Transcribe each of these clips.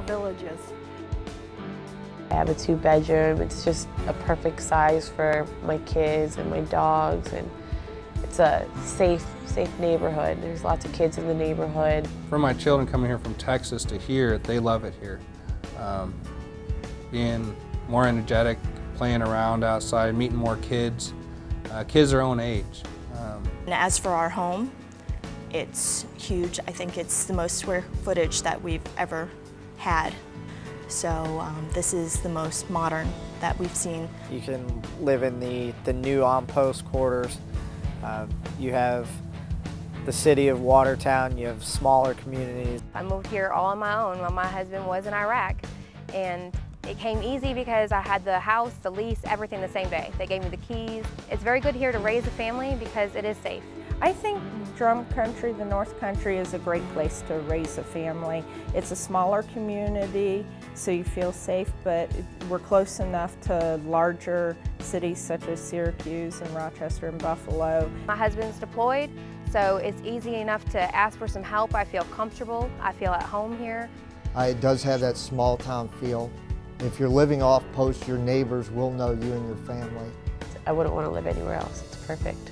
Villages. I have a 2-bedroom. It's just a perfect size for my kids and my dogs, and it's a safe neighborhood. There's lots of kids in the neighborhood. For my children coming here from Texas to here, they love it here. Being more energetic, playing around outside, meeting more kids, kids their own age. And as for our home, it's huge. I think it's the most square footage that we've ever had. So this is the most modern that we've seen. You can live in the new on-post quarters. You have the city of Watertown, you have smaller communities. I moved here all on my own while my husband was in Iraq, and it came easy because I had the house, the lease, everything the same day. They gave me the keys. It's very good here to raise a family because it is safe. I think Drum Country, the North Country, is a great place to raise a family. It's a smaller community, so you feel safe, but we're close enough to larger cities such as Syracuse and Rochester and Buffalo. My husband's deployed, so it's easy enough to ask for some help. I feel comfortable. I feel at home here. It does have that small town feel. If you're living off post, your neighbors will know you and your family. I wouldn't want to live anywhere else. It's perfect.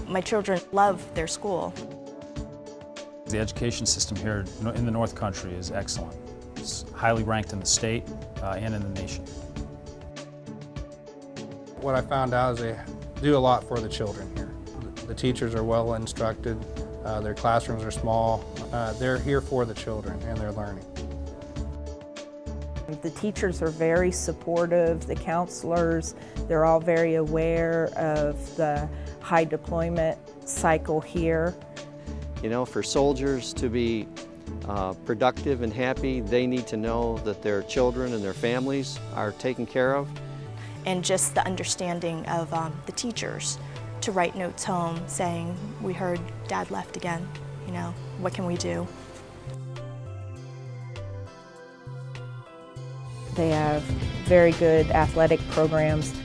My children love their school. The education system here in the North Country is excellent. It's highly ranked in the state and in the nation. What I found out is they do a lot for the children here. The teachers are well instructed, their classrooms are small. They're here for the children and their learning. The teachers are very supportive, the counselors, they're all very aware of the high deployment cycle here. You know, for soldiers to be productive and happy, they need to know that their children and their families are taken care of. And just the understanding of the teachers to write notes home saying, we heard Dad left again, you know, what can we do? They have very good athletic programs.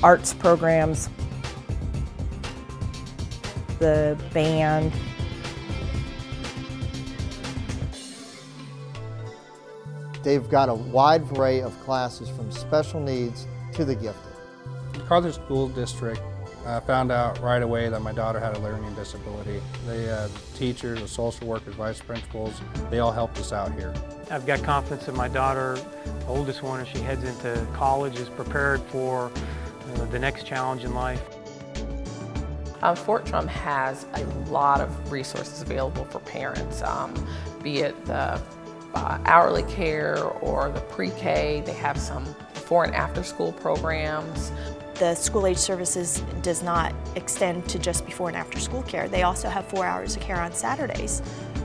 Arts programs, the band. They've got a wide array of classes from special needs to the gifted. The Carthage School District found out right away that my daughter had a learning disability. The teachers, the social workers, vice principals, they all helped us out here. I've got confidence in my daughter, the oldest one, as she heads into college, is prepared for the next challenge in life. Fort Drum has a lot of resources available for parents, be it the hourly care or the pre-K. They have some before and after school programs. The school-age services does not extend to just before and after school care. They also have 4 hours of care on Saturdays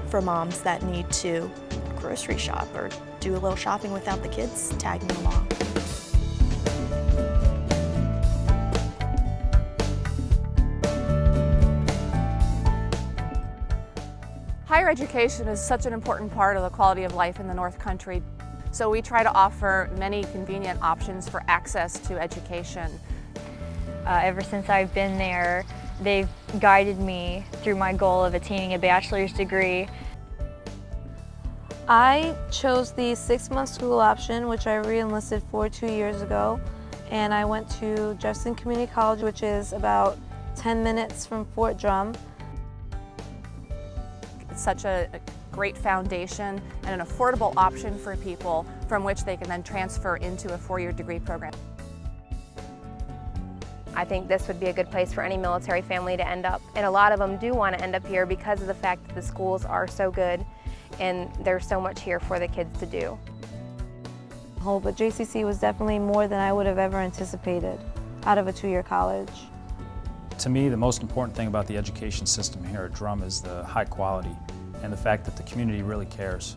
for moms that need to grocery shop or do a little shopping without the kids tagging along. Higher education is such an important part of the quality of life in the North Country, so we try to offer many convenient options for access to education. Ever since I've been there, they've guided me through my goal of attaining a bachelor's degree. I chose the 6-month school option, which I re-enlisted for 2 years ago, and I went to Jefferson Community College, which is about 10 minutes from Fort Drum. It's such a great foundation and an affordable option for people from which they can then transfer into a 4-year degree program. I think this would be a good place for any military family to end up. And a lot of them do want to end up here because of the fact that the schools are so good and there's so much here for the kids to do. Oh, but JCC was definitely more than I would have ever anticipated out of a 2-year college. To me, the most important thing about the education system here at Drum is the high quality and the fact that the community really cares.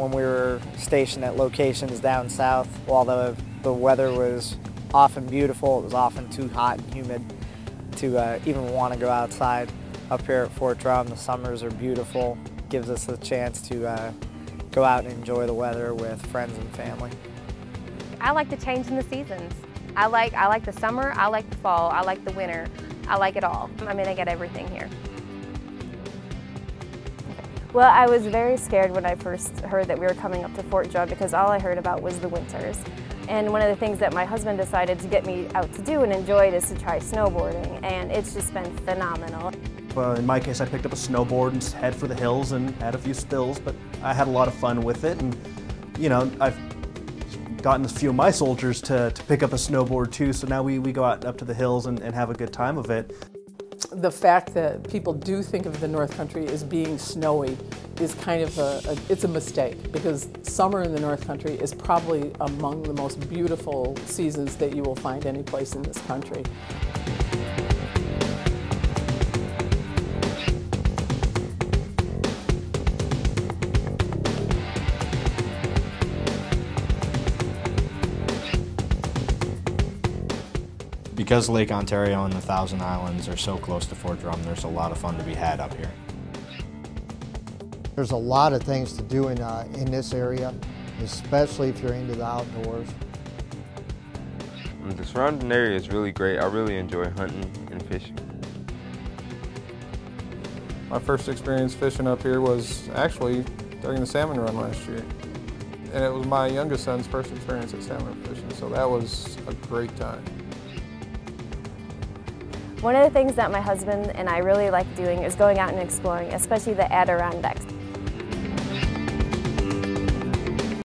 when we were stationed at locations down south. While the weather was often beautiful, it was often too hot and humid to even want to go outside. Up here at Fort Drum, the summers are beautiful. Gives us a chance to go out and enjoy the weather with friends and family. I like the change in the seasons. I like the summer, I like the fall, I like the winter. I like it all. I mean, I get everything here. Well, I was very scared when I first heard that we were coming up to Fort Drum because all I heard about was the winters. And one of the things that my husband decided to get me out to do and enjoy is to try snowboarding, and it's just been phenomenal. In my case, I picked up a snowboard and head for the hills and had a few spills, but I had a lot of fun with it. And, you know, I've gotten a few of my soldiers to pick up a snowboard too, so now we go out up to the hills and have a good time of it. The fact that people do think of the North Country as being snowy is kind of it's a mistake, because summer in the North Country is probably among the most beautiful seasons that you will find any place in this country. Because Lake Ontario and the Thousand Islands are so close to Fort Drum, there's a lot of fun to be had up here. There's a lot of things to do in this area, especially if you're into the outdoors. The surrounding area is really great. I really enjoy hunting and fishing. My first experience fishing up here was actually during the salmon run last year. And it was my youngest son's first experience at salmon fishing, so that was a great time. One of the things that my husband and I really like doing is going out and exploring, especially the Adirondacks.